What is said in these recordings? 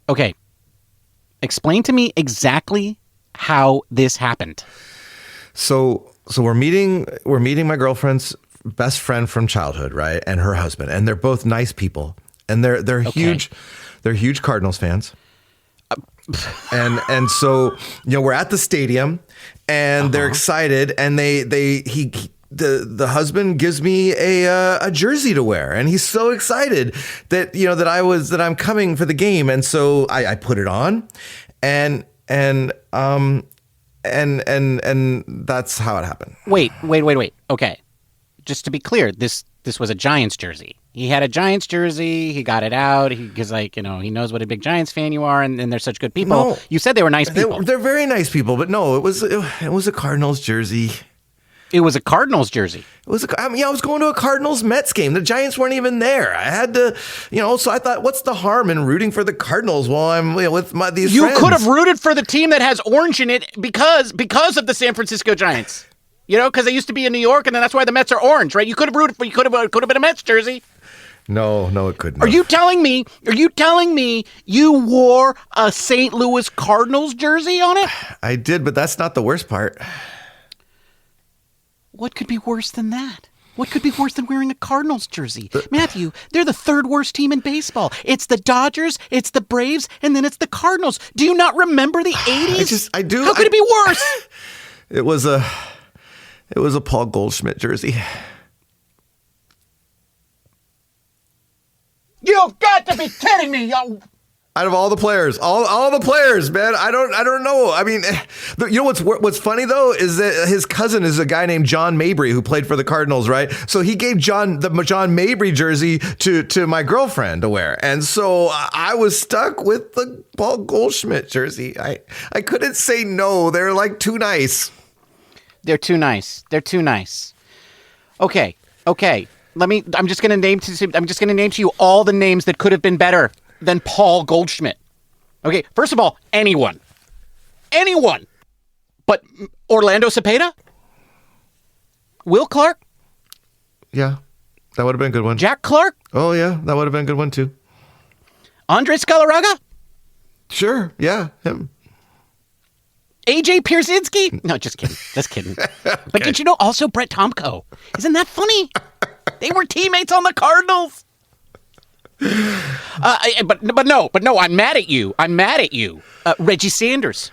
Okay. Explain to me exactly how this happened. So we're meeting my girlfriend's best friend from childhood, right? And her husband. And they're both nice people. And they're huge Cardinals fans. And so, we're at the stadium and they're excited, and the husband gives me a jersey to wear, and he's so excited that that I'm coming for the game, and so I put it on, and that's how it happened. Wait. Okay, just to be clear, this was a Giants jersey. He had a Giants jersey. He got it out because, he knows what a big Giants fan you are, and they're such good people. No, you said they were nice people. They're very nice people, but no, it was a Cardinals jersey. It was a Cardinals jersey. I was going to a Cardinals Mets game. The Giants weren't even there. I had to, so I thought, what's the harm in rooting for the Cardinals while I'm with these friends? You could have rooted for the team that has orange in it because of the San Francisco Giants. Because they used to be in New York, and then that's why the Mets are orange, right? You could have rooted for. You could have been a Mets jersey. No, it couldn't. Are you telling me you wore a St. Louis Cardinals jersey on it? I did, but that's not the worst part. What could be worse than that? What could be worse than wearing a Cardinals jersey? Matthew, they're the third worst team in baseball. It's the Dodgers, it's the Braves, and then it's the Cardinals. Do you not remember the 80s? I do. How could it be worse? It was a Paul Goldschmidt jersey. You've got to be kidding me. Out of all the players, all the players, man, I don't know. I mean, what's funny though is that his cousin is a guy named John Mabry who played for the Cardinals, right? So he gave the John Mabry jersey to my girlfriend to wear, and so I was stuck with the Paul Goldschmidt jersey. I couldn't say no. They're like too nice. They're too nice. Okay. I'm just gonna name to you all the names that could have been better than Paul Goldschmidt. Okay, first of all, anyone. But Orlando Cepeda? Will Clark? Yeah, that would have been a good one. Jack Clark? Oh yeah, that would have been a good one too. Andres Galarraga? Sure, yeah, him. AJ Pierzynski? No, just kidding. Okay. But did you know also Brett Tomko? Isn't that funny? They were teammates on the Cardinals. But no, I'm mad at you. Reggie Sanders,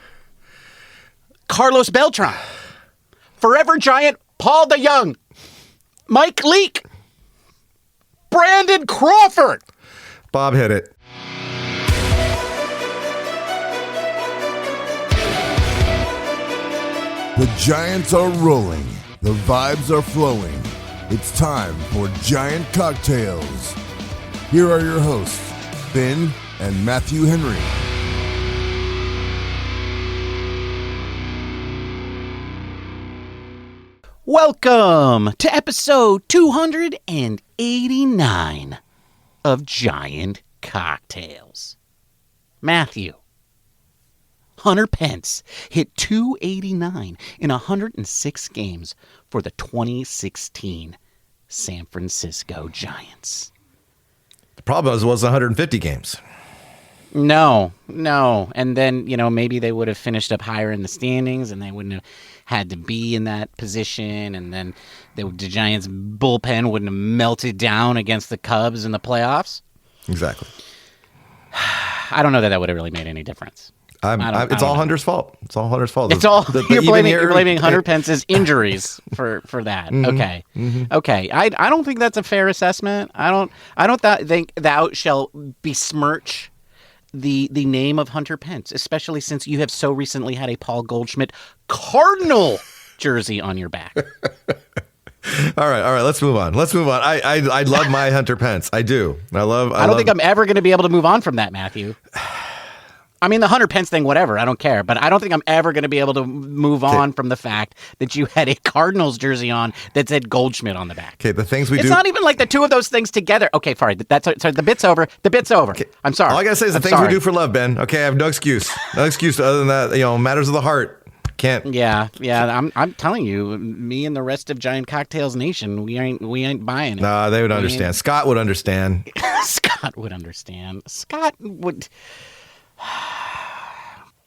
Carlos Beltran, Forever Giant Paul DeYoung, Mike Leake, Brandon Crawford. Bob hit it. The Giants are rolling. The vibes are flowing. It's time for Giant Cocktails. Here are your hosts, Ben and Matthew Henry. Welcome to episode 289 of Giant Cocktails. Matthew, Hunter Pence hit .289 in 106 games for the 2016 San Francisco Giants. The problem was it was 150 games. No. And then, maybe they would have finished up higher in the standings and they wouldn't have had to be in that position. And then the Giants bullpen wouldn't have melted down against the Cubs in the playoffs. Exactly. I don't know that would have really made any difference. It's all Hunter's fault. It's all Hunter's fault. You're blaming Hunter Pence's injuries for that. Mm-hmm, okay. Mm-hmm. Okay. I don't think that's a fair assessment. I don't think thou shall besmirch the name of Hunter Pence, especially since you have so recently had a Paul Goldschmidt Cardinal jersey on your back. All right. Let's move on. I love my Hunter Pence. I do. I don't think I'm ever going to be able to move on from that, Matthew. I mean, the Hunter Pence thing, whatever, I don't care. But I don't think I'm ever going to be able to move on from the fact that you had a Cardinals jersey on that said Goldschmidt on the back. Okay, the things we do. It's not even like the two of those things together. Okay, sorry. Sorry, the bit's over. Okay. I'm sorry. All I got to say is the things we do for love, Ben. Okay, I have no excuse. No excuse other than that, matters of the heart. Can't. Yeah. I'm telling you, me and the rest of Giant Cocktails Nation, we ain't buying it. Nah, they would understand. Scott would understand. Scott would.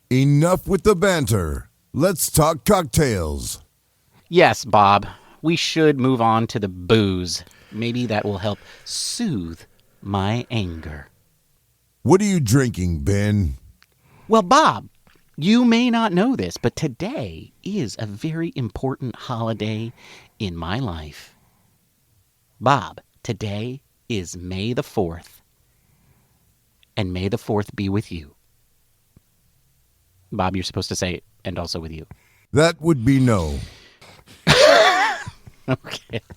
Enough with the banter. Let's talk cocktails. Yes, Bob. We should move on to the booze. Maybe that will help soothe my anger. What are you drinking, Ben? Well, Bob, you may not know this, but today is a very important holiday in my life. Bob, today is May the 4th. And may the 4th be with you. Bob, you're supposed to say, and also with you. That would be no.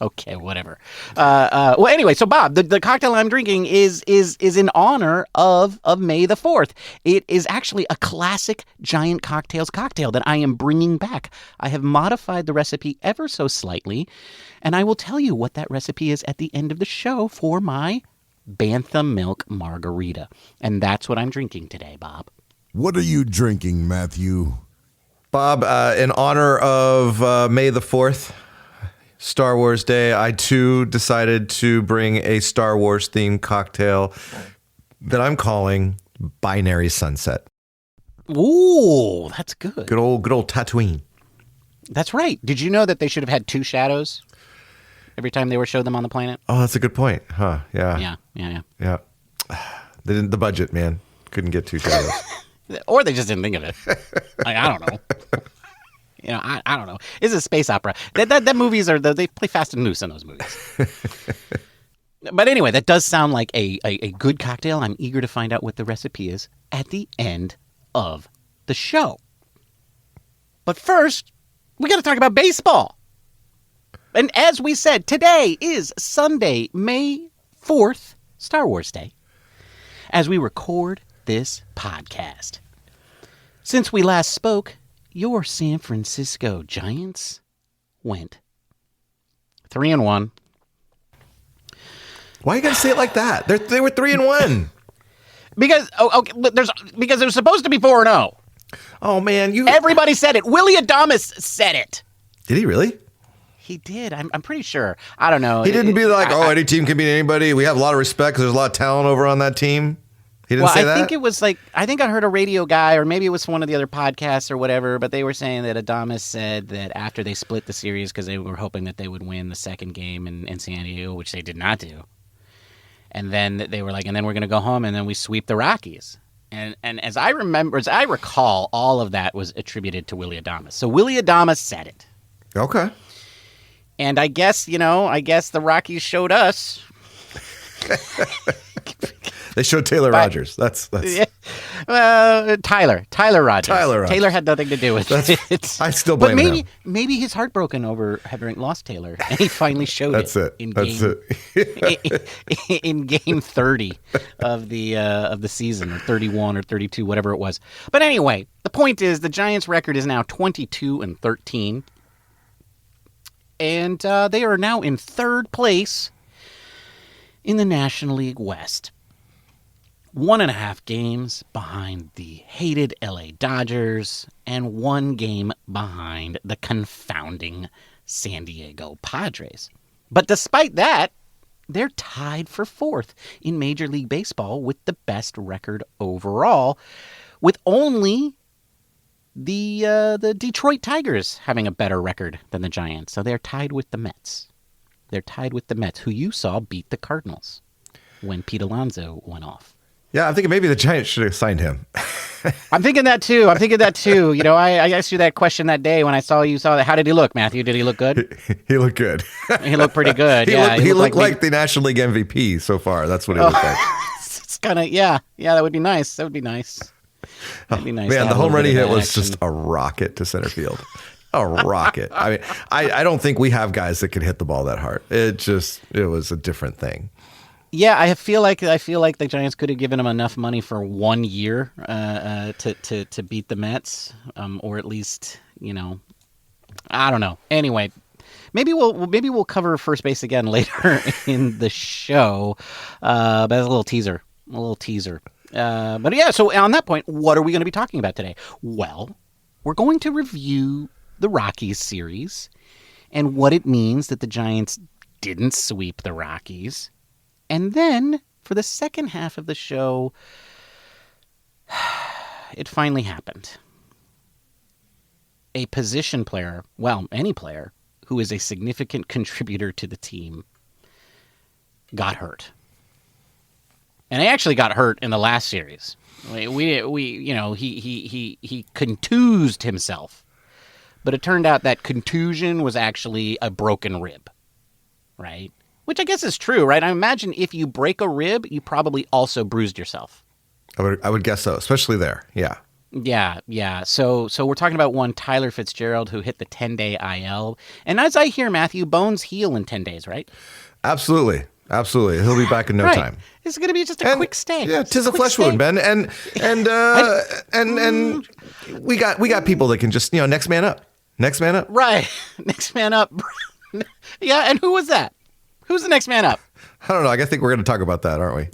Okay, whatever. Well, anyway, so Bob, the cocktail I'm drinking is in honor of May the 4th. It is actually a classic Giant Cocktails cocktail that I am bringing back. I have modified the recipe ever so slightly, and I will tell you what that recipe is at the end of the show for my Bantha Milk Margarita. And that's what I'm drinking today, Bob. What are you drinking, Matthew? Bob, in honor of May the 4th, Star Wars Day, I too decided to bring a Star Wars themed cocktail that I'm calling Binary Sunset. Ooh, that's good. Good old Tatooine. That's right. Did you know that they should have had two shadows every time they were showed them on the planet? Oh, that's a good point, huh? Yeah. They didn't. The budget, man, couldn't get two shadows. Or they just didn't think of it. I don't know. I don't know. It's a space opera. That movies they play fast and loose in those movies. But anyway, that does sound like a good cocktail. I'm eager to find out what the recipe is at the end of the show. But first, we got to talk about baseball. And as we said, today is Sunday, May 4th, Star Wars Day, as we record this podcast. Since we last spoke, your San Francisco Giants went 3-1. Why you gotta say it like that? They were 3-1. Because they're supposed to be 4-0. Oh man, everybody said it. Willy Adames said it. Did he really? He did. I'm pretty sure. I don't know. He didn't be like, any team can beat anybody. We have a lot of respect because there's a lot of talent over on that team. He didn't say that? I think it was I think I heard a radio guy, or maybe it was one of the other podcasts or whatever, but they were saying that Adames said that after they split the series, because they were hoping that they would win the second game in San Diego, which they did not do. And then they were like, and then we're going to go home and then we sweep the Rockies. And as I recall, all of that was attributed to Willy Adames. So Willy Adames said it. Okay. And I guess the Rockies showed us. They showed Taylor Rogers. That's yeah. Tyler Rogers. Taylor had nothing to do with it. I still blame him. Maybe he's heartbroken over having lost Taylor, and he finally showed in game 30 of the season, or 31 or 32, whatever it was. But anyway, the point is the Giants' record is now 22-13, and they are now in third place in the National League West. 1.5 games behind the hated LA Dodgers and 1 game behind the confounding San Diego Padres. But despite that, they're tied for 4th in Major League Baseball with the best record overall, with only the Detroit Tigers having a better record than the Giants. So they're tied with the Mets. They're tied with the Mets, who you saw beat the Cardinals when Pete Alonso went off. Yeah, I'm thinking maybe the Giants should have signed him. I'm thinking that too. You know, I asked you that question that day when I saw that. How did he look, Matthew? Did he look good? He looked good. He looked pretty good. He looked like the National League MVP so far. That's what he looked like. It's kind of, yeah, that would be nice. That'd be nice. Man, the home run he hit was just a rocket to center field. A rocket. I mean, I don't think we have guys that can hit the ball that hard. It was a different thing. Yeah, I feel like the Giants could have given him enough money for 1 year to beat the Mets, or at least, you know, I don't know. Anyway, maybe we'll cover first base again later in the show. But that's a little teaser. But yeah, so on that point, what are we going to be talking about today? Well, we're going to review the Rockies series and what it means that the Giants didn't sweep the Rockies. And then, for the second half of the show, it finally happened. A position player, well, any player, who is a significant contributor to the team, got hurt. And he actually got hurt in the last series. He contused himself. But it turned out that contusion was actually a broken rib, right? Which I guess is true, right? I imagine if you break a rib, you probably also bruised yourself. I would guess so, especially there. Yeah. Yeah. So we're talking about one Tyler Fitzgerald who hit the 10-day IL. And as I hear, Matthew, bones heal in 10 days, right? Absolutely. He'll be back in no time. It's going to be just a quick stay. Yeah, 'tis a flesh wound, Ben. And we got people that can just, next man up. Next man up. Right. Next man up. Yeah, and who was that? Who's the next man up? I don't know. I think we're going to talk about that, aren't we?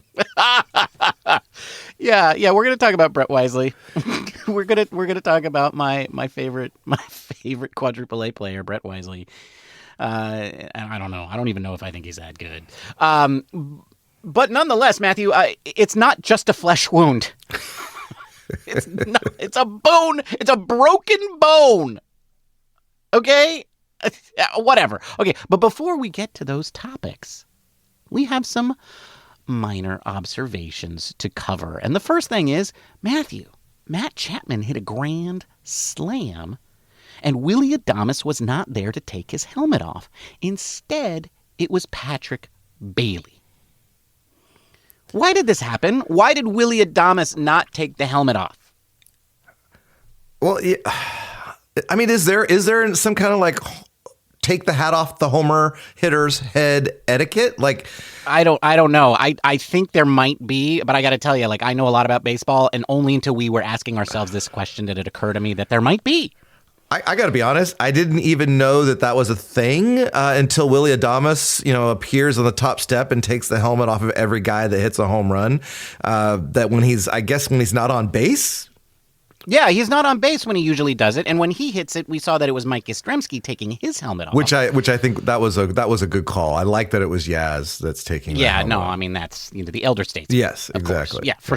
Yeah, we're going to talk about Brett Wisely. we're going to talk about my favorite quadruple A player, Brett Wisely. I don't know. I don't even know if I think he's that good. But nonetheless, Matthew, it's not just a flesh wound. It's a bone. It's a broken bone. Okay? Whatever. Okay, but before we get to those topics, we have some minor observations to cover. And the first thing is, Matt Chapman hit a grand slam, and Willy Adames was not there to take his helmet off. Instead, it was Patrick Bailey. Why did this happen? Why did Willy Adames not take the helmet off? Well, yeah, I mean, is there some kind of like take the hat off the homer hitter's head etiquette? Like, I don't know. I think there might be, but I got to tell you, like, I know a lot about baseball, and only until we were asking ourselves this question did it occur to me that there might be. I got to be honest. I didn't even know that was a thing until Willy Adames, appears on the top step and takes the helmet off of every guy that hits a home run. That when he's not on base. Yeah, he's not on base when he usually does it, and when he hits it, we saw that it was Mike Yastrzemski taking his helmet off. Which I think that was a good call. I like that it was Yaz that's taking. Yeah, no, I mean that's the elder statesman. Yes, exactly. Course. Yeah, for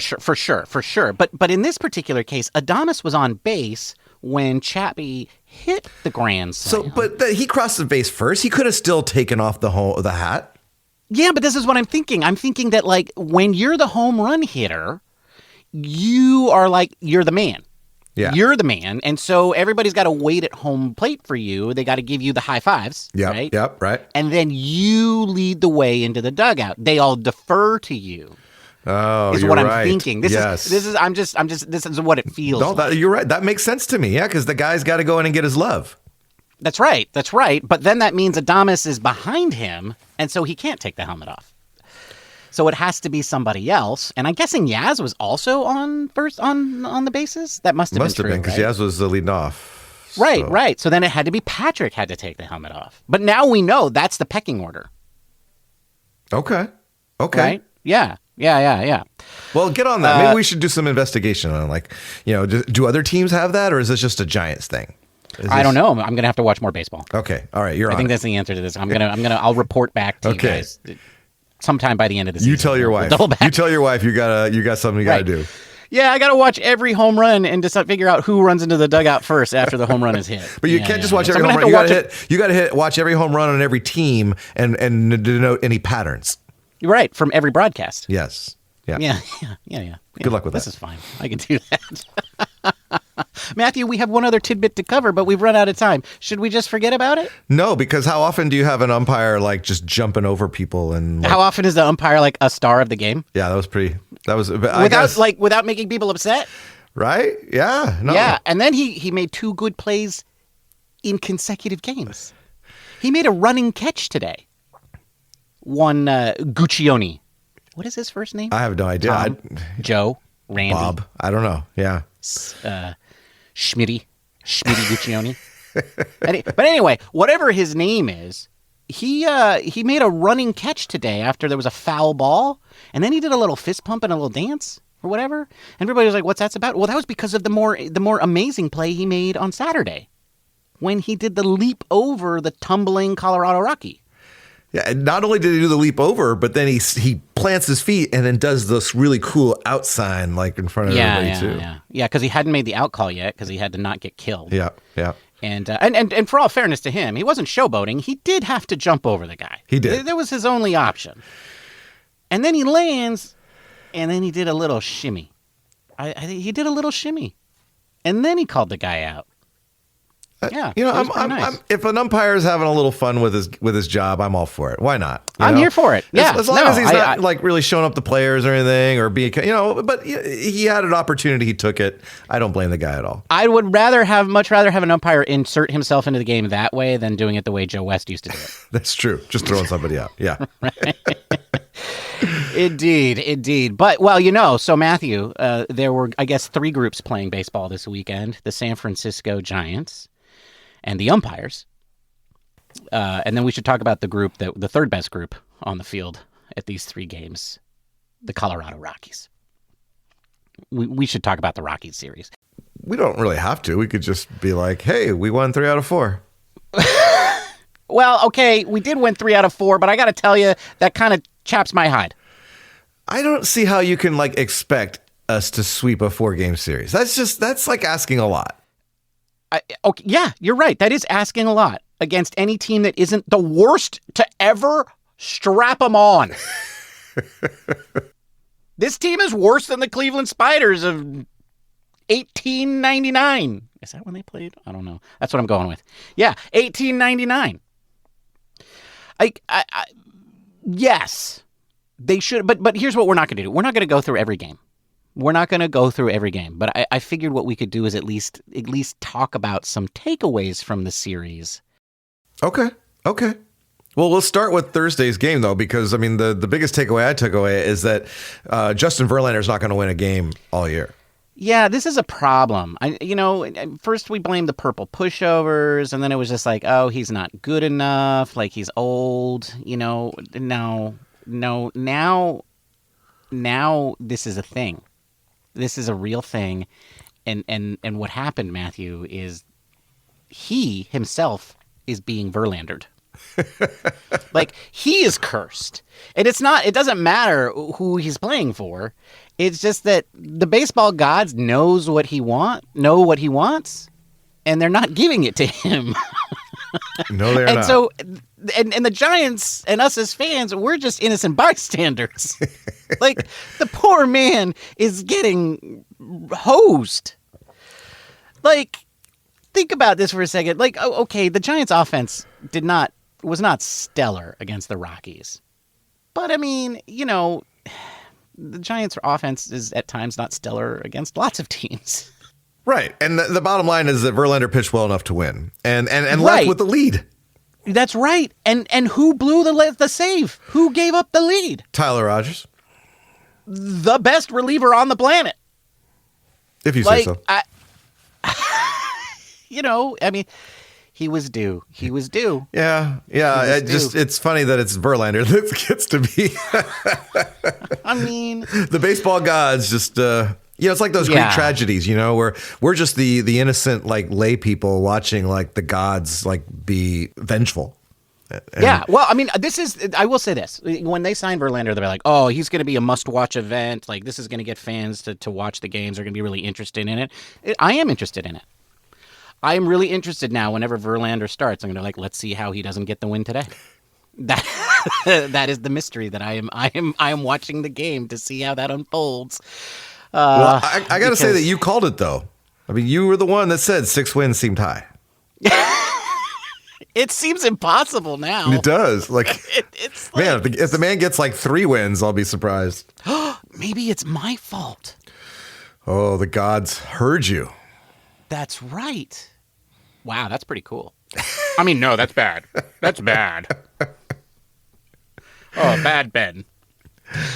sure. But in this particular case, Adames was on base when Chappie hit the grand slam. So, but he crossed the base first. He could have still taken off the hat. Yeah, but this is what I'm thinking. I'm thinking that like when you're the home run hitter, you're the man. Yeah. You're the man, and so everybody's got to wait at home plate for you. They got to give you the high fives, right? Yep, right. And then you lead the way into the dugout. They all defer to you. Oh, is you're what I'm right. thinking. This is what it feels. No, you're right. That makes sense to me. Yeah, because the guy's got to go in and get his love. That's right. But then that means Adames is behind him, and so he can't take the helmet off. So it has to be somebody else, and I'm guessing Yaz was also on first on the bases. That must have been because Yaz was the leading off. Right. So then it had to be Patrick had to take the helmet off. But now we know that's the pecking order. Okay. Right? Yeah. Well, get on that. Maybe we should do some investigation on do other teams have that, or is this just a Giants thing? I don't know. I'm gonna have to watch more baseball. Okay. All right. I think that's the answer to this. I'll report back to you guys. Sometime by the end of the season. You tell your wife. You tell your wife you got something you got to do. Yeah, I got to watch every home run and just figure out who runs into the dugout first after the home run is hit. But you can't just watch every home run. You got to watch every home run on every team and denote any patterns. Right, from every broadcast. Yes. Yeah. Good luck with that. This is fine. I can do that. Matthew, we have one other tidbit to cover, but we've run out of time. Should we just forget about it? No, because how often do you have an umpire just jumping over people and how often is the umpire a star of the game? Yeah, without making people upset? Right? Yeah. No. Yeah, and then he made two good plays in consecutive games. He made a running catch today. One Guccione. What is his first name? I have no idea. Tom, Joe, Randy, Bob. I don't know. Yeah. Schmitty Guccione. But anyway, whatever his name is, he made a running catch today after there was a foul ball, and then he did a little fist pump and a little dance or whatever. And everybody was like, "What's that about?" Well, that was because of the more amazing play he made on Saturday when he did the leap over the tumbling Colorado Rocky. Yeah, and not only did he do the leap over, but then he plants his feet and then does this really cool out sign like in front of everybody too. Yeah, because he hadn't made the out call yet because he had to not get killed. Yeah. And for all fairness to him, he wasn't showboating. He did have to jump over the guy. He did. That was his only option. And then he lands, and then he did a little shimmy. I think he did a little shimmy. And then he called the guy out. Yeah, nice. If an umpire is having a little fun with his job, I'm all for it. Why not? I'm here for it. Yeah, as long as he's not like really showing up the players or anything, or being, But he had an opportunity, he took it. I don't blame the guy at all. I would much rather have an umpire insert himself into the game that way than doing it the way Joe West used to do it. That's true. Just throwing somebody out. Yeah. Indeed. But, so Matthew, there were, I guess, 3 groups playing baseball this weekend: the San Francisco Giants and the umpires. And then we should talk about the third best group on the field at these 3 games, the Colorado Rockies. We should talk about the Rockies series. We don't really have to. We could just be like, hey, we won 3 out of 4. Well, okay, we did win 3 out of 4, but I got to tell you, that kind of chaps my hide. I don't see how you can expect us to sweep a 4-game series. That's like asking a lot. Okay, yeah, you're right. That is asking a lot against any team that isn't the worst to ever strap them on. This team is worse than the Cleveland Spiders of 1899. Is that when they played? I don't know. That's what I'm going with. Yeah, 1899. Yes, they should. But here's what we're not going to do. We're not going to go through every game. But I figured what we could do is at least talk about some takeaways from the series. Okay. Well, we'll start with Thursday's game, though, because, the biggest takeaway I took away is that Justin Verlander's not going to win a game all year. Yeah, this is a problem. First we blamed the purple pushovers, and then it was just like, oh, he's not good enough, like he's old. Now this is a thing. This is a real thing, and what happened, Matthew, is he himself is being Verlandered. Like, he is cursed. And it doesn't matter who he's playing for. It's just that the baseball gods know what he wants, and they're not giving it to him. No, they're not. And so, and the Giants and us as fans, we're just innocent bystanders. Like, the poor man is getting hosed. Like, think about this for a second. Like, okay, the Giants' offense was not stellar against the Rockies. But, the Giants' offense is at times not stellar against lots of teams. Right. And the bottom line is that Verlander pitched well enough to win and right. left with the lead. That's right. And who blew the save? Who gave up the lead? Tyler Rogers. The best reliever on the planet. If you say so. He was due. Yeah. It's funny that it's Verlander that gets to be. The baseball gods just, it's like those Greek tragedies, where we're just the innocent, lay people watching, the gods, be vengeful. Yeah. Well, I will say this. When they signed Verlander, they were like, oh, he's going to be a must-watch event. Like, this is going to get fans to watch the games. They're going to be really interested in it. I am interested in it. I am really interested now whenever Verlander starts. I'm going to let's see how he doesn't get the win today. That is the mystery that I am watching the game to see how that unfolds. Well, I got to say that you called it, though. You were the one that said 6 wins seemed high. It seems impossible now. It does. It's man, if the man gets 3 wins, I'll be surprised. Maybe it's my fault. Oh, the gods heard you. That's right. Wow, that's pretty cool. No, that's bad. That's bad. Oh, bad Ben.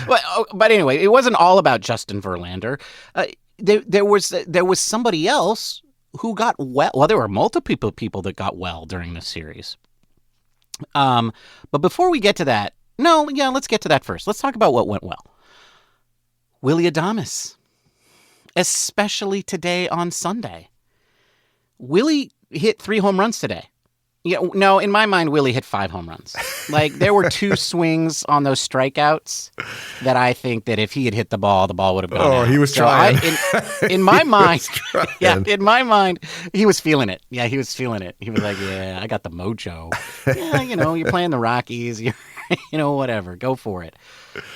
But anyway, it wasn't all about Justin Verlander. There was somebody else who got well. Well, there were multiple people that got well during this series. But before we get to that, let's get to that first. Let's talk about what went well. Willy Adames, especially today on Sunday. Willie hit 3 home runs today. Yeah, no, in my mind, Willie hit 5 home runs. Like, there were 2 swings on those strikeouts that I think that if he had hit the ball would have gone out. He was trying. In my mind, in my mind, he was feeling it. Yeah, he was feeling it. He was like, yeah, I got the mojo. Yeah, you're playing the Rockies. You're, whatever. Go for it.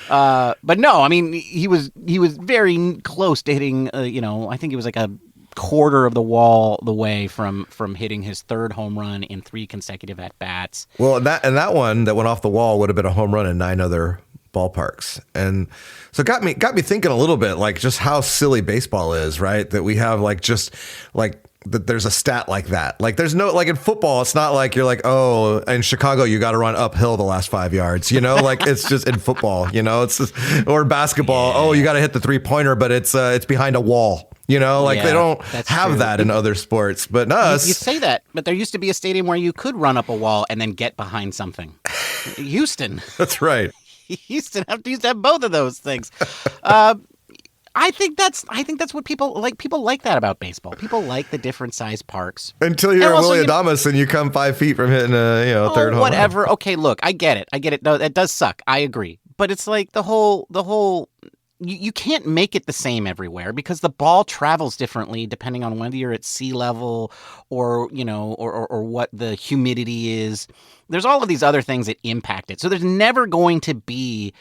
But no, I mean, he was very close to hitting, I think it was like a quarter of the wall the way from hitting his 3rd home run in 3 consecutive at bats. Well, that one that went off the wall would have been a home run in 9 other ballparks, and so it got me thinking a little bit, like, just how silly baseball is, right? That we have that there's a stat like that. Like, there's no, like, in football, it's not like you're like, oh, in Chicago you got to run uphill the last 5 yards, like, it's just in football, it's just, or basketball, oh, you got to hit the 3-pointer, but it's behind a wall. They don't have true. that in other sports. But us, you say that, but there used to be a stadium where you could run up a wall and then get behind something. Houston. That's right. Used to have both of those things. I think that's what people like. People like that about baseball. People like the different size parks. Until you're Willy Adames and you come 5 feet from hitting a third home. Whatever. Okay, look, I get it. No, that does suck. I agree. But it's like the whole. You can't make it the same everywhere because the ball travels differently depending on whether you're at sea level or what the humidity is. There's all of these other things that impact it. So there's never going to be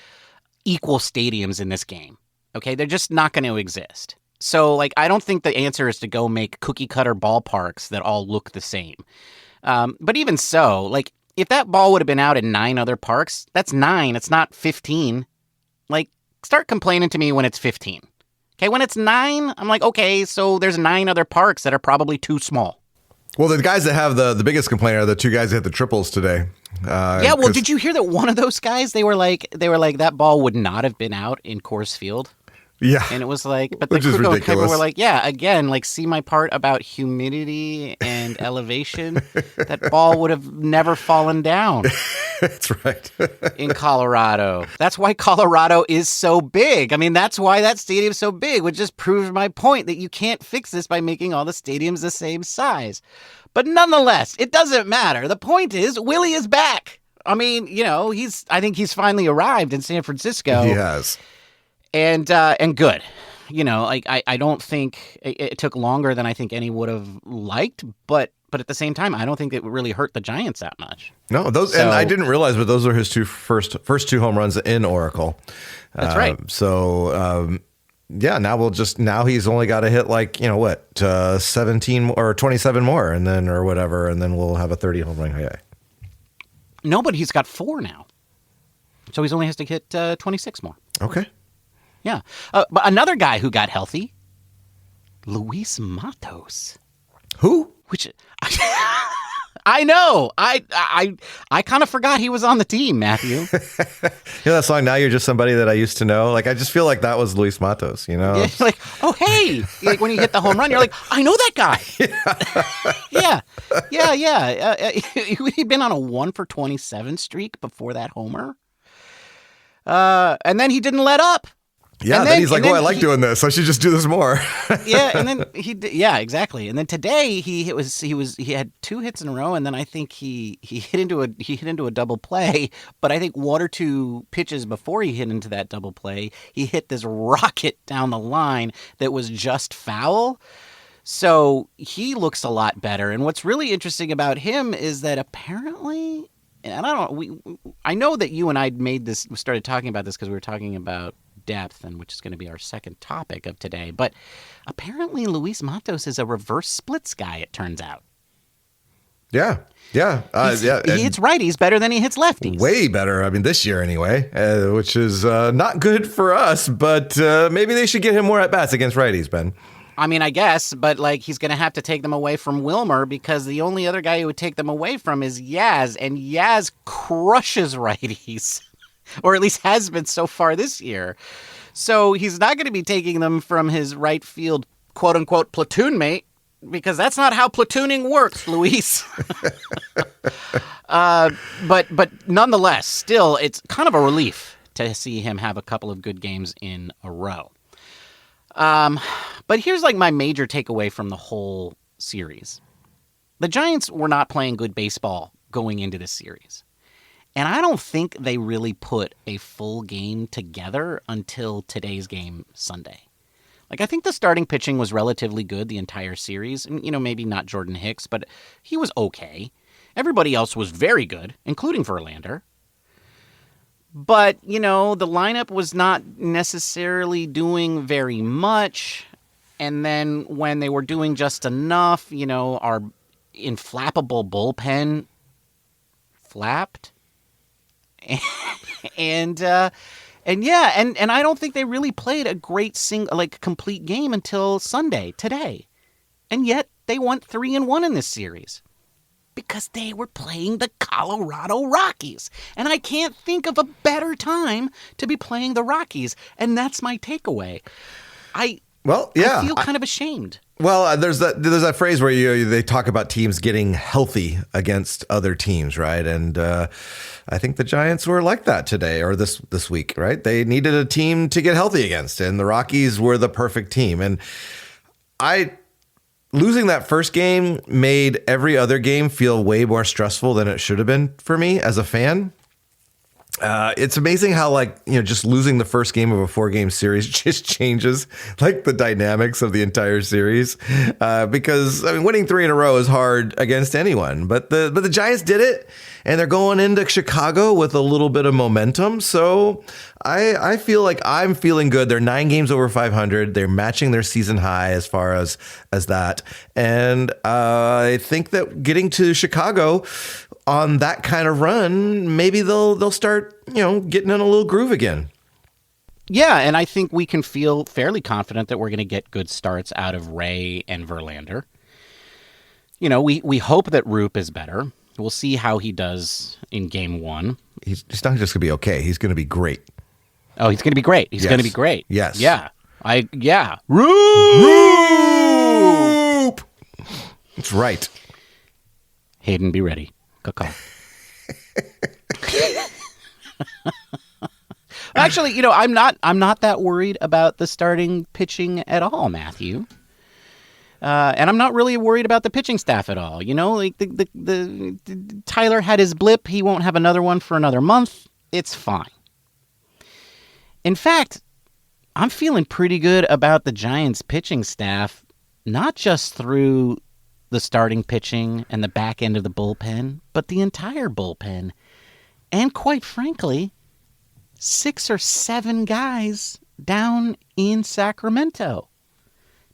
equal stadiums in this game. Okay, they're just not going to exist. So, like, I don't think the answer is to go make cookie cutter ballparks that all look the same. But even so, like, if that ball would have been out in 9 other parks, that's 9. It's not 15. Like, start complaining to me when it's 15. Okay, when it's 9, I'm like, okay, so there's 9 other parks that are probably too small. Well, the guys that have the biggest complaint are the 2 guys that hit the triples today. Well, did you hear that one of those guys, they were like that ball would not have been out in Coors Field? Yeah. And it was like, but the people were like, yeah, again, like, see my part about humidity and elevation? That ball would have never fallen down. That's right. In Colorado. That's why Colorado is so big. I mean, that's why that stadium's so big, which just proves my point that you can't fix this by making all the stadiums the same size. But nonetheless, it doesn't matter. The point is, Willie is back. I mean, I think he's finally arrived in San Francisco. He has. And good. I don't think it took longer than I think any would have liked, but at the same time, I don't think it really hurt the Giants that much. No, and I didn't realize, but those are his first 2 home runs in Oracle. That's right. So, now he's only got to hit 17 or 27 more, and then we'll have a 30 home run guy. No, but he's got 4 now, so he only has to hit 26 more. Okay. Yeah, but another guy who got healthy, Luis Matos. Who? Which I know. I kind of forgot he was on the team, Matthew. That song, Now You're Just Somebody That I Used to Know? Like, I just feel like that was Luis Matos, Yeah, like, oh, hey. Like, when you hit the home run, you're like, I know that guy. Yeah. He'd been on a 1 for 27 streak before that homer. And then he didn't let up. Yeah, then he's like, I like doing this. I should just do this more. Yeah, and then exactly. And then today he had 2 hits in a row, and then I think he hit into a double play. But I think 1 or 2 pitches before he hit into that double play, he hit this rocket down the line that was just foul. So he looks a lot better. And what's really interesting about him is that apparently, and I know that you and I started talking about this because we were talking about depth, and which is going to be our second topic of today. But apparently Luis Matos is a reverse splits guy, it turns out. Yeah. He hits righties better than he hits lefties. Way better. I mean, this year anyway, which is not good for us, but maybe they should get him more at-bats against righties, Ben. I mean, I guess, but like, he's going to have to take them away from Wilmer because the only other guy who would take them away from is Yaz, and Yaz crushes righties. Or at least has been so far this year. So he's not going to be taking them from his right field, quote unquote, platoon mate, because that's not how platooning works, Luis. But nonetheless, still, it's kind of a relief to see him have a couple of good games in a row. But here's like my major takeaway from the whole series. The Giants were not playing good baseball going into this series. And I don't think they really put a full game together until today's game Sunday. Like, I think the starting pitching was relatively good the entire series. And, maybe not Jordan Hicks, but he was okay. Everybody else was very good, including Verlander. But, the lineup was not necessarily doing very much. And then when they were doing just enough, our inflappable bullpen flapped. And I don't think they really played a great complete game until Sunday, today. And yet they went 3-1 in this series. Because they were playing the Colorado Rockies. And I can't think of a better time to be playing the Rockies. And that's my takeaway. I feel kind of ashamed. Well, there's that phrase where they talk about teams getting healthy against other teams, right? And I think the Giants were like that today or this week, right? They needed a team to get healthy against, and the Rockies were the perfect team. And losing that first game made every other game feel way more stressful than it should have been for me as a fan. It's amazing how just losing the first game of a 4-game series just changes the dynamics of the entire series. Because winning 3 in a row is hard against anyone, but the Giants did it, and they're going into Chicago with a little bit of momentum. So I feel like I'm feeling good. They're 9 games over 500. They're matching their season high as far as that. And I think that getting to Chicago on that kind of run, maybe they'll start, getting in a little groove again. Yeah, and I think we can feel fairly confident that we're going to get good starts out of Ray and Verlander. We hope that Roop is better. We'll see how he does in game 1. He's not just going to be okay. He's going to be great. Oh, he's going to be great. He's going to be great. Yes. Yeah. Roop! That's right. Hayden, be ready. Call. Actually, I'm not that worried about the starting pitching at all, Matthew. And I'm not really worried about the pitching staff at all. The Tyler had his blip. He won't have another one for another month. It's fine. In fact, I'm feeling pretty good about the Giants pitching staff, not just through the starting pitching and the back end of the bullpen, but the entire bullpen. And quite frankly, 6 or 7 guys down in Sacramento.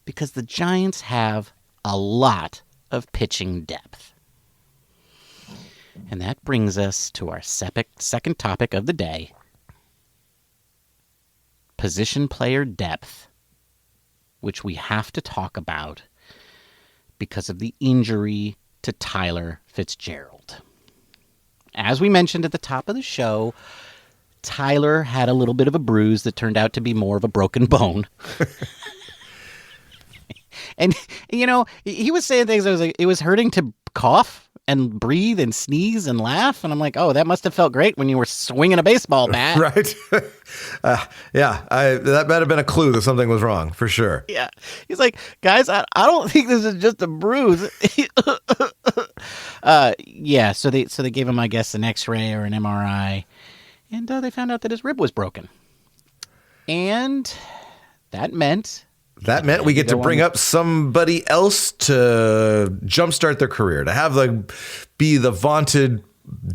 Because the Giants have a lot of pitching depth. And that brings us to our second topic of the day. Position player depth, which we have to talk about because of the injury to Tyler Fitzgerald. As we mentioned at the top of the show, Tyler had a little bit of a bruise that turned out to be more of a broken bone. And, he was saying things, it was hurting to cough and breathe and sneeze and laugh. And I'm like, oh, that must have felt great when you were swinging a baseball bat. Right. That might have been a clue that something was wrong, for sure. Yeah. He's like, guys, I don't think this is just a bruise. So they gave him, I guess, an X-ray or an MRI. And they found out that his rib was broken. And that meant we get to bring up somebody else to jumpstart their career, to have be the vaunted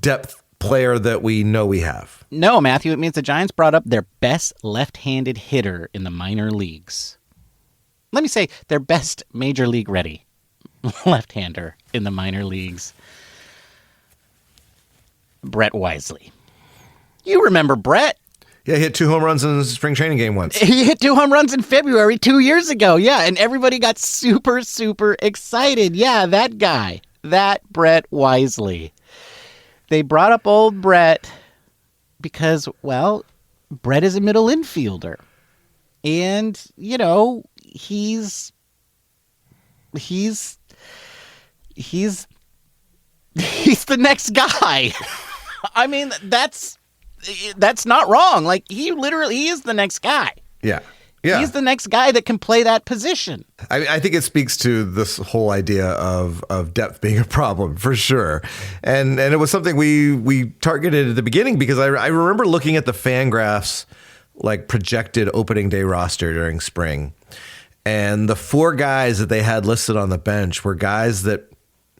depth player that we know we have. No, Matthew, it means the Giants brought up their best left-handed hitter in the minor leagues. Let me say their best major league ready left-hander in the minor leagues. Brett Wisely. You remember Brett? Yeah, he hit 2 home runs in the spring training game once. He hit 2 home runs in February 2 years ago. Yeah, and everybody got super, super excited. Yeah, that guy. That Brett Wisely. They brought up old Brett because, well, Brett is a middle infielder. And, he's the next guy. I mean, that's not wrong. He is the next guy. Yeah. Yeah. He's the next guy that can play that position. I think it speaks to this whole idea of depth being a problem for sure. And it was something we targeted at the beginning because I remember looking at the FanGraphs like projected opening day roster during spring. And the 4 guys that they had listed on the bench were guys that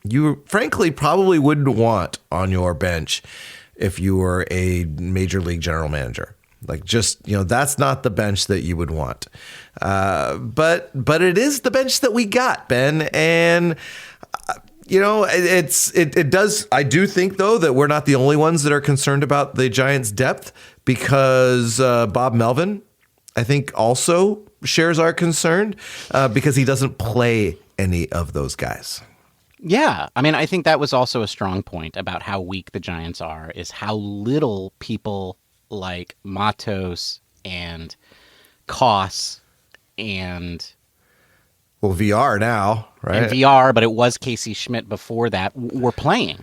you frankly probably wouldn't want on your bench if you were a major league general manager. Like just, that's not the bench that you would want. But it is the bench that we got, Ben. And, it does. I do think, though, that we're not the only ones that are concerned about the Giants' depth because Bob Melvin, I think, also shares our concern because he doesn't play any of those guys. Yeah. I mean, I think that was also a strong point about how weak the Giants are is how little people like Matos and Koss and VR now, right? And VR, but it was Casey Schmidt before that, were playing.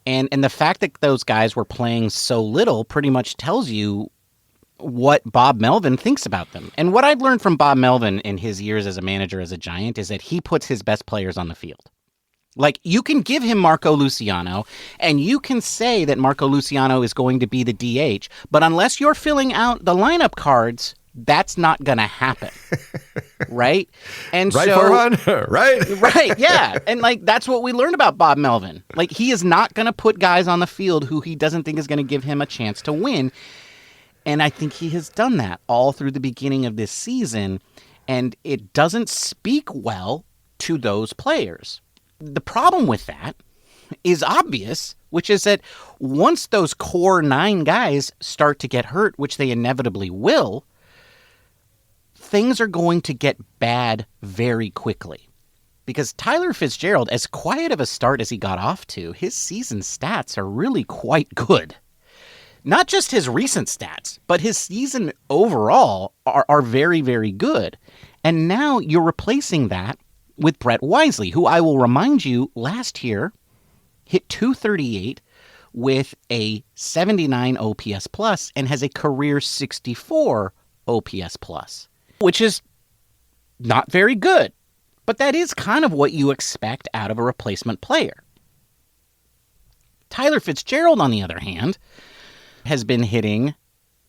And the fact that those guys were playing so little pretty much tells you what Bob Melvin thinks about them. And what I've learned from Bob Melvin in his years as a manager as a Giant is that he puts his best players on the field. Like, you can give him Marco Luciano, and you can say that Marco Luciano is going to be the DH, but unless you're filling out the lineup cards, that's not going to happen, right? And right, so, Farhan? Right? Right, yeah. And, that's what we learned about Bob Melvin. He is not going to put guys on the field who he doesn't think is going to give him a chance to win. And I think he has done that all through the beginning of this season, and it doesn't speak well to those players. The problem with that is obvious, which is that once those core 9 guys start to get hurt, which they inevitably will, things are going to get bad very quickly. Because Tyler Fitzgerald, as quiet of a start as he got off to, his season stats are really quite good. Not just his recent stats, but his season overall are very, very good. And now you're replacing that with Brett Wisely, who I will remind you last year hit .238 with a 79 OPS plus and has a career 64 OPS plus, which is not very good. But that is kind of what you expect out of a replacement player. Tyler Fitzgerald, on the other hand, has been hitting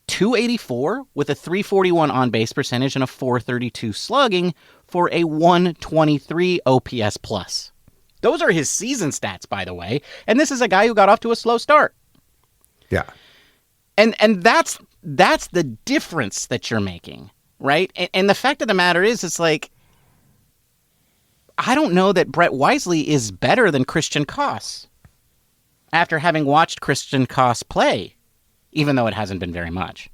.284 with a .341 on-base percentage and a .432 slugging for a .123 OPS plus. Those are his season stats, by the way. And this is a guy who got off to a slow start. Yeah. And that's the difference that you're making, right? And the fact of the matter is, it's like, I don't know that Brett Wisely is better than Christian Koss after having watched Christian Koss play, even though it hasn't been very much.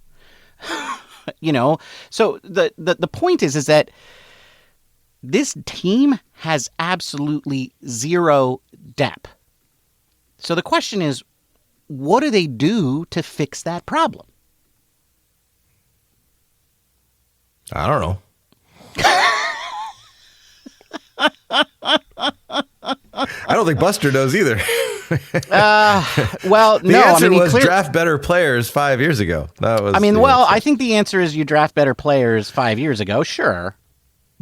So the point is that this team has absolutely zero depth. So the question is, what do they do to fix that problem? I don't know. I don't think Buster knows either. Well, the no. answer was draft better players 5 years ago. That was. I think the answer is you draft better players 5 years ago, sure.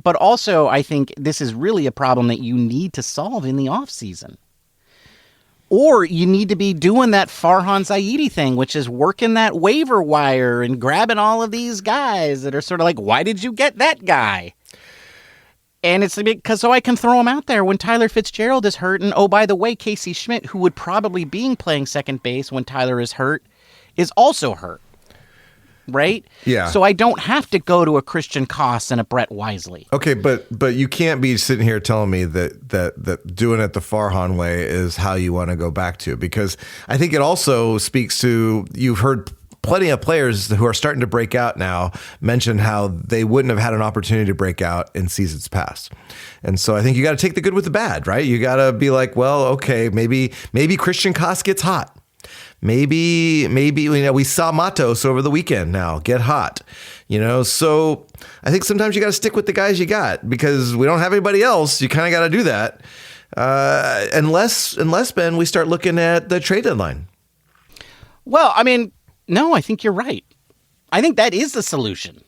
But also, I think this is really a problem that you need to solve in the offseason. Or you need to be doing that Farhan Zaidi thing, which is working that waiver wire and grabbing all of these guys that are sort of like, why did you get that guy? And it's because so I can throw him out there when Tyler Fitzgerald is hurt. And, oh, by the way, Casey Schmidt, who would probably be playing second base when Tyler is hurt, is also hurt. Right? Yeah. So I don't have to go to a Christian Koss and a Brett Wisely. Okay, but you can't be sitting here telling me that doing it the Farhan way is how you want to go back to, because I think it also speaks to, you've heard plenty of players who are starting to break out now mention how they wouldn't have had an opportunity to break out in seasons past. And so I think you got to take the good with the bad, right? You got to be like, well, okay, maybe Christian Koss gets hot. Maybe we saw Matos over the weekend now get hot, so I think sometimes you got to stick with the guys you got because we don't have anybody else. You kind of got to do that. Unless Ben, we start looking at the trade deadline. Well, I mean, no, I think you're right. I think that is the solution.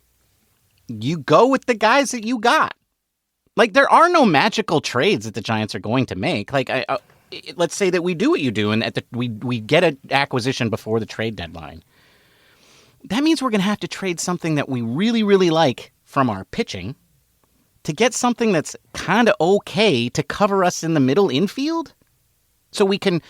you go with the guys that you got. Like, there are no magical trades that the Giants are going to make. Like, let's say that we do what you do, and we get an acquisition before the trade deadline. That means we're going to have to trade something that we really, really like from our pitching to get something that's kind of okay to cover us in the middle infield, so we can,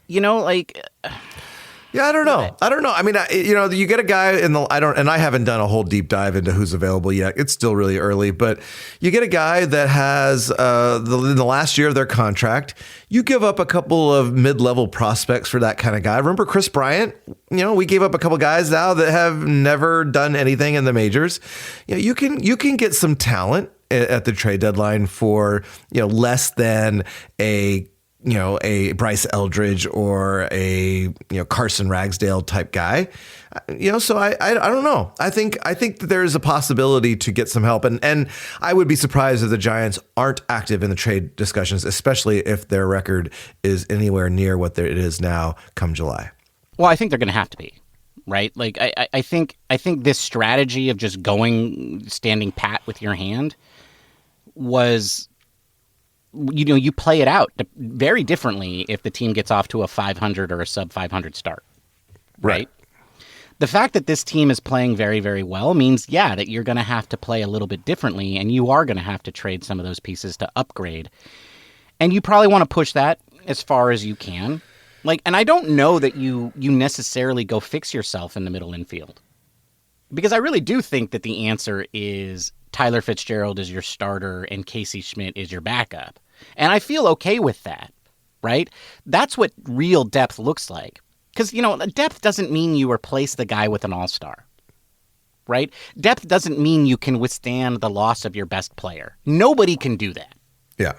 Yeah, I don't know. I mean, you get a guy and I haven't done a whole deep dive into who's available yet. It's still really early, but you get a guy that has in the last year of their contract, you give up a couple of mid-level prospects for that kind of guy. Remember Chris Bryant? We gave up a couple guys now that have never done anything in the majors. You can get some talent at the trade deadline for, less than a Bryce Eldridge or a Carson Ragsdale type guy. So I don't know. I think that there's a possibility to get some help, and I would be surprised if the Giants aren't active in the trade discussions, especially if their record is anywhere near what it is now come July. Well, I think they're going to have to be, right? Like I think this strategy of just standing pat with your hand was, you play it out very differently if the team gets off to a 500 or a sub 500 start, right? The fact that this team is playing very, very well means, that you're going to have to play a little bit differently, and you are going to have to trade some of those pieces to upgrade. And you probably want to push that as far as you can. And I don't know that you necessarily go fix yourself in the middle infield, because I really do think that the answer is Tyler Fitzgerald is your starter and Casey Schmidt is your backup. And I feel okay with that, right? That's what real depth looks like. Because, depth doesn't mean you replace the guy with an all-star, right? Depth doesn't mean you can withstand the loss of your best player. Nobody can do that. Yeah.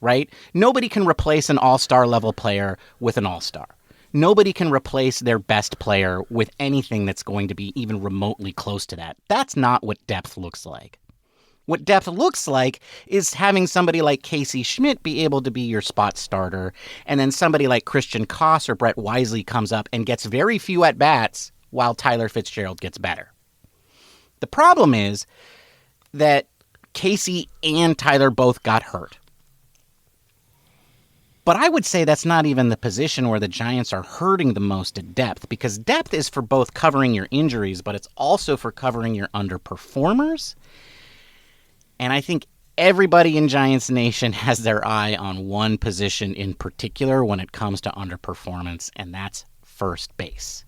Right? Nobody can replace an all-star level player with an all-star. Nobody can replace their best player with anything that's going to be even remotely close to that. That's not what depth looks like. What depth looks like is having somebody like Casey Schmidt be able to be your spot starter, and then somebody like Christian Koss or Brett Wisely comes up and gets very few at-bats while Tyler Fitzgerald gets better. The problem is that Casey and Tyler both got hurt. But I would say that's not even the position where the Giants are hurting the most at depth, because depth is for both covering your injuries, but it's also for covering your underperformers. And I think everybody in Giants Nation has their eye on one position in particular when it comes to underperformance, and that's first base.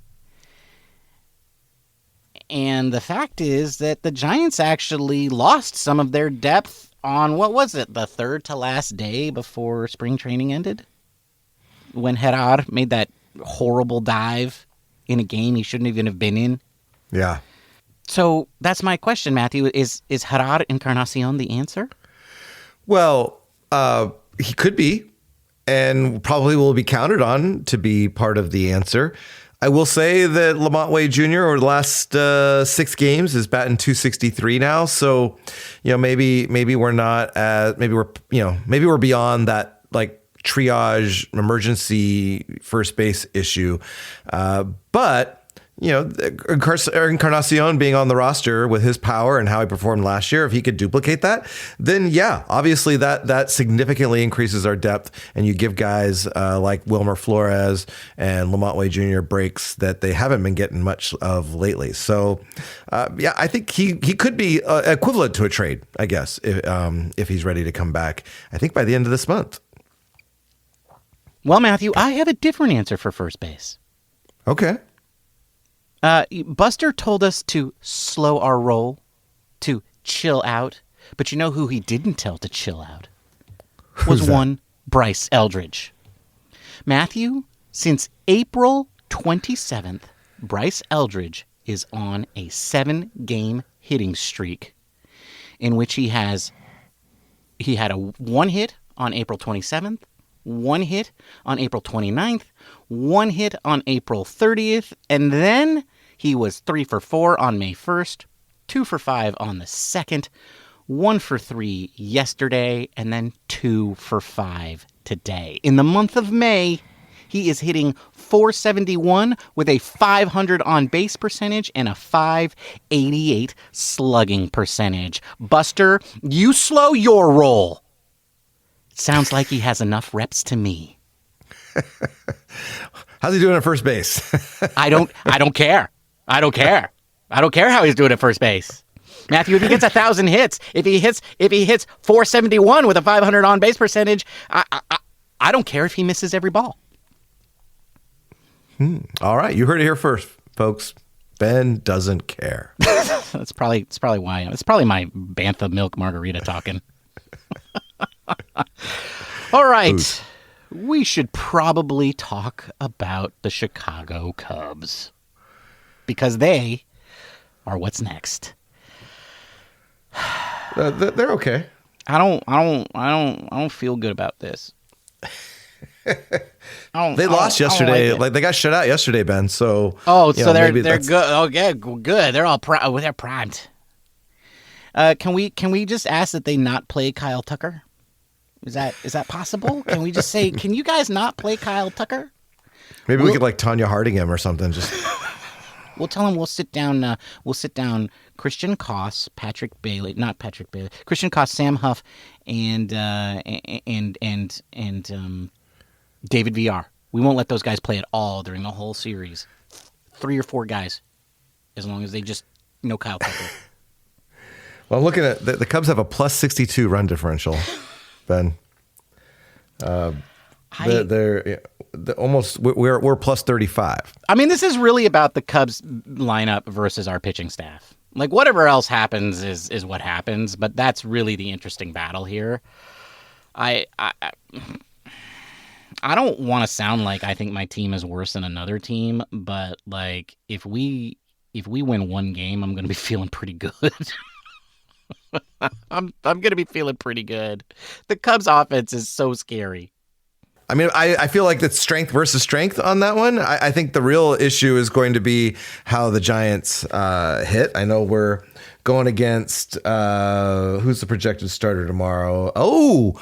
And the fact is that the Giants actually lost some of their depth on, the third to last day before spring training ended? When Gerard made that horrible dive in a game he shouldn't even have been in? Yeah. So that's my question, Matthew. Is Gerard Encarnacion the answer? Well, he could be, and probably will be counted on to be part of the answer. I will say that Lamont Wade Jr. over the last 6 games is batting .263 now. So, maybe we're not maybe we're beyond that triage emergency first base issue. But Encarnacion being on the roster with his power and how he performed last year, if he could duplicate that, then obviously that significantly increases our depth, and you give guys like Wilmer Flores and Lamont Wade Jr. breaks that they haven't been getting much of lately. So I think he could be equivalent to a trade, I guess, if he's ready to come back, I think by the end of this month. Well, Matthew, I have a different answer for first base. Okay. Buster told us to slow our roll, to chill out. But you know who he didn't tell to chill out? Was one Bryce Eldridge. Matthew, since April 27th, Bryce Eldridge is on a 7-game hitting streak in which he had a 1 hit on April 27th, 1 hit on April 29th, 1 hit on April 30th, and then he was 3 for 4 on May 1st, 2 for 5 on the 2nd, 1 for 3 yesterday, and then 2 for 5 today. In the month of May, He is hitting .471 with a .500 on base percentage and a .588 slugging percentage. Buster, you slow your roll. Sounds like he has enough reps to me. How's he doing at first base? I don't care. I don't care how he's doing at first base. Matthew, if he gets 1,000 hits, if he hits .471 with a .500 on base percentage, I don't care if he misses every ball. All right, you heard it here first, folks. Ben doesn't care. It's probably why. It's probably my Bantha Milk Margarita talking. All right. Ooh. We should probably talk about the Chicago Cubs because they are what's next. They're okay. I don't feel good about this. They lost yesterday. Like they got shut out yesterday, Ben. So they're good. Oh yeah, good. They're all they're primed. Can we just ask that they not play Kyle Tucker? Is that possible? Can we just say, can you guys not play Kyle Tucker? Maybe we could like Tanya Harding him or something. Just we'll tell him we'll sit down. Christian Koss, Christian Koss, Sam Huff, and David VR. We won't let those guys play at all during the whole series. 3 or 4 guys, as long as they just know Kyle Tucker. Well, I'm looking at the Cubs have a +62 run differential. Ben, they're almost we're +35. I mean, this is really about the Cubs lineup versus our pitching staff. Like whatever else happens is what happens, but that's really the interesting battle here. I don't want to sound like I think my team is worse than another team, but like if we win one game, I'm going to be feeling pretty good. I'm going to be feeling pretty good. The Cubs offense is so scary. I mean, I feel like that's strength versus strength on that one. I think the real issue is going to be how the Giants hit. I know we're going against who's the projected starter tomorrow? Oh,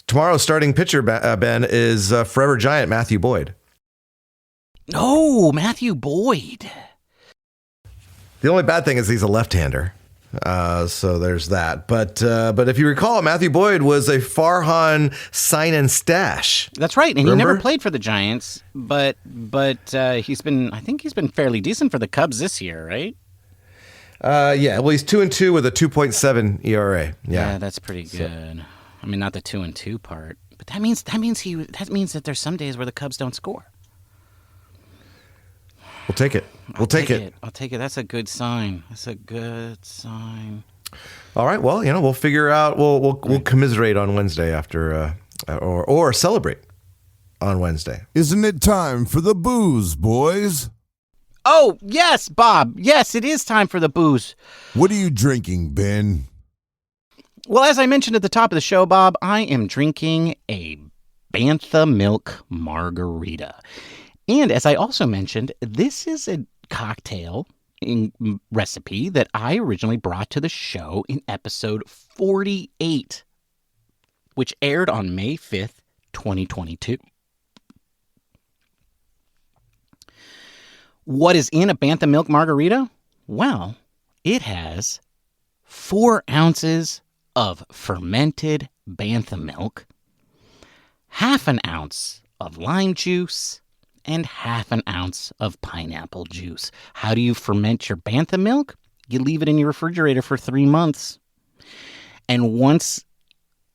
tomorrow's starting pitcher, Ben, is forever Giant Matthew Boyd. Oh, Matthew Boyd. The only bad thing is he's a left-hander. So there's that. But if you recall, Matthew Boyd was a Farhan sign and stash. That's right. And Remember? He never played for the Giants, but he's been fairly decent for the Cubs this year, right? Yeah. Well, he's 2-2 with a 2.7 ERA. Yeah, that's pretty good. I mean, not the 2-2 part, but that means that there's some days where the Cubs don't score. We'll take it. I'll take it. That's a good sign. All right. Well, we'll figure out. We'll commiserate on Wednesday after, or celebrate on Wednesday. Isn't it time for the booze, boys? Oh yes, Bob. Yes, it is time for the booze. What are you drinking, Ben? Well, as I mentioned at the top of the show, Bob, I am drinking a Bantha Milk Margarita. And as I also mentioned, this is a cocktail recipe that I originally brought to the show in episode 48, which aired on May 5th, 2022. What is in a Bantha Milk Margarita? Well, it has 4 ounces of fermented Bantha milk, half an ounce of lime juice, and half an ounce of pineapple juice. How do you ferment your Bantha milk? You leave it in your refrigerator for 3 months. And once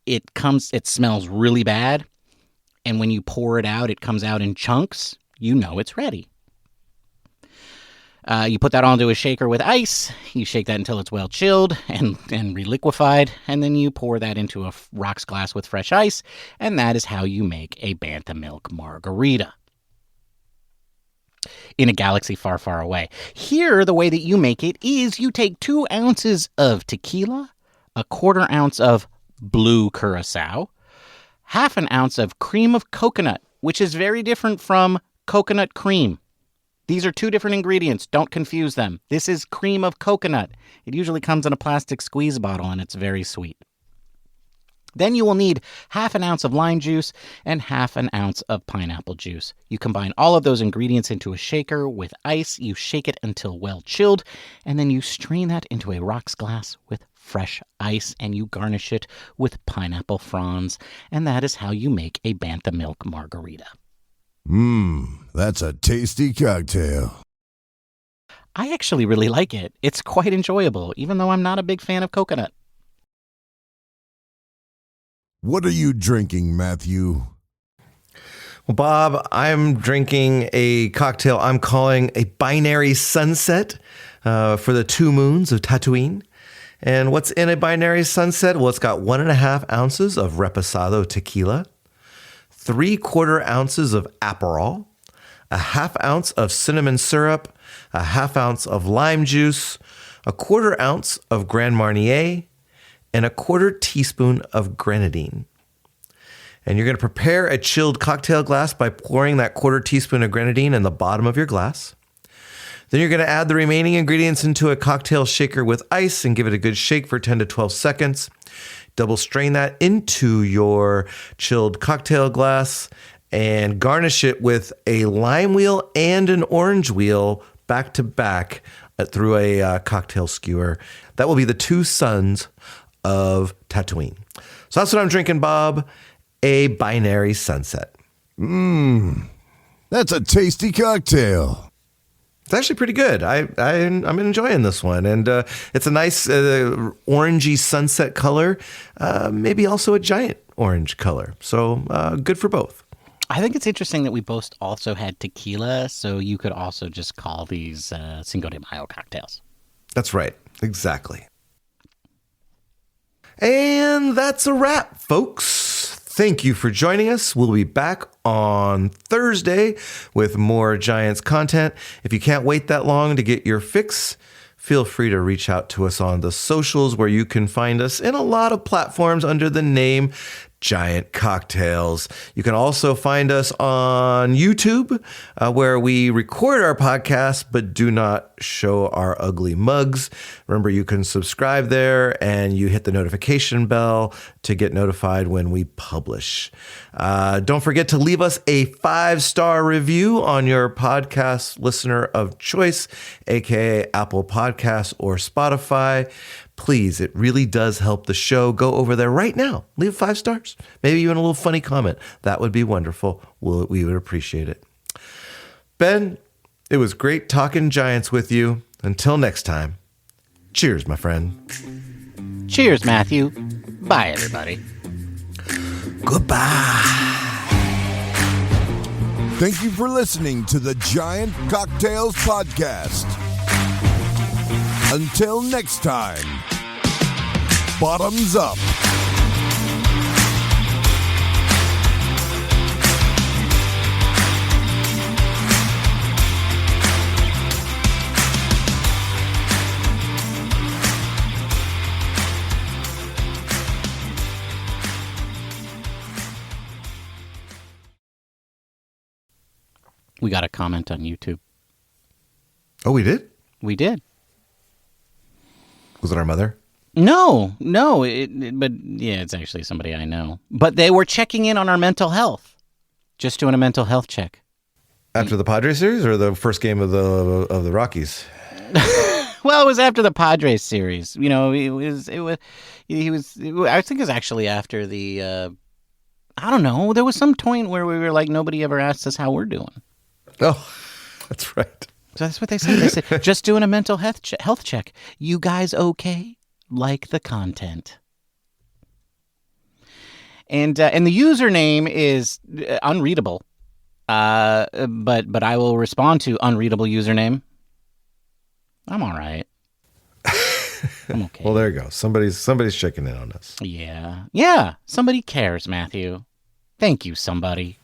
it smells really bad. And when you pour it out, it comes out in chunks. You know it's ready. You put that onto a shaker with ice. You shake that until it's well chilled and reliquefied. And then you pour that into a rocks glass with fresh ice. And that is how you make a Bantha Milk Margarita. In a galaxy far, far away. Here, the way that you make it is you take 2 ounces of tequila, a 1/4 ounce of blue Curacao, half an ounce of cream of coconut, which is very different from coconut cream. These are 2 different ingredients. Don't confuse them. This is cream of coconut. It usually comes in a plastic squeeze bottle, and it's very sweet. Then you will need half an ounce of lime juice and half an ounce of pineapple juice. You combine all of those ingredients into a shaker with ice. You shake it until well chilled, and then you strain that into a rocks glass with fresh ice, and you garnish it with pineapple fronds. And that is how you make a Bantha Milk Margarita. That's a tasty cocktail. I actually really like it. It's quite enjoyable, even though I'm not a big fan of coconut. What are you drinking, Matthew? Well, Bob, I'm drinking a cocktail I'm calling a binary sunset for the 2 moons of Tatooine. And what's in a binary sunset? Well, it's got 1.5 ounces of reposado tequila, 3/4 ounces of Aperol, a 1/2 ounce of cinnamon syrup, a 1/2 ounce of lime juice, a 1/4 ounce of Grand Marnier, and a 1/4 teaspoon of grenadine. And you're going to prepare a chilled cocktail glass by pouring that 1/4 teaspoon of grenadine in the bottom of your glass. Then you're going to add the remaining ingredients into a cocktail shaker with ice and give it a good shake for 10 to 12 seconds. Double strain that into your chilled cocktail glass and garnish it with a lime wheel and an orange wheel back to back through a cocktail skewer. That will be the 2 suns of Tatooine. So that's what I'm drinking, Bob. A binary sunset. That's a tasty cocktail. It's actually pretty good. I'm enjoying this one. And it's a nice orangey sunset color, maybe also a giant orange color. So good for both. I think it's interesting that we both also had tequila, so you could also just call these Cinco de Mayo cocktails. That's right. Exactly. And that's a wrap, folks. Thank you for joining us. We'll be back on Thursday with more Giants content. If you can't wait that long to get your fix, feel free to reach out to us on the socials where you can find us in a lot of platforms under the name Giant Cocktails. You can also find us on YouTube, where we record our podcast but do not show our ugly mugs. Remember, you can subscribe there and you hit the notification bell to get notified when we publish. Don't forget to leave us a 5-star review on your podcast listener of choice, aka Apple Podcasts or Spotify. Please, it really does help the show. Go over there right now. Leave 5 stars. Maybe even a little funny comment. That would be wonderful. We would appreciate it. Ben, it was great talking Giants with you. Until next time, cheers, my friend. Cheers, Matthew. Bye, everybody. Goodbye. Thank you for listening to the Giant Cocktails Podcast. Until next time, bottoms up. We got a comment on YouTube. Oh, we did? We did. Was it our mother? No, but yeah, it's actually somebody I know. But they were checking in on our mental health, just doing a mental health check. After the Padres series or the first game of the Rockies? Well, it was after the Padres series. You know, he was. I think it was actually after the. I don't know. There was some point where we were like, nobody ever asked us how we're doing. Oh, that's right. So that's what they said. They said, just doing a mental health check. You guys okay? Like the content. And the username is unreadable. But I will respond to unreadable username. I'm all right. I'm okay. Well, there you go. Somebody's checking in on us. Yeah. Somebody cares, Matthew. Thank you, somebody.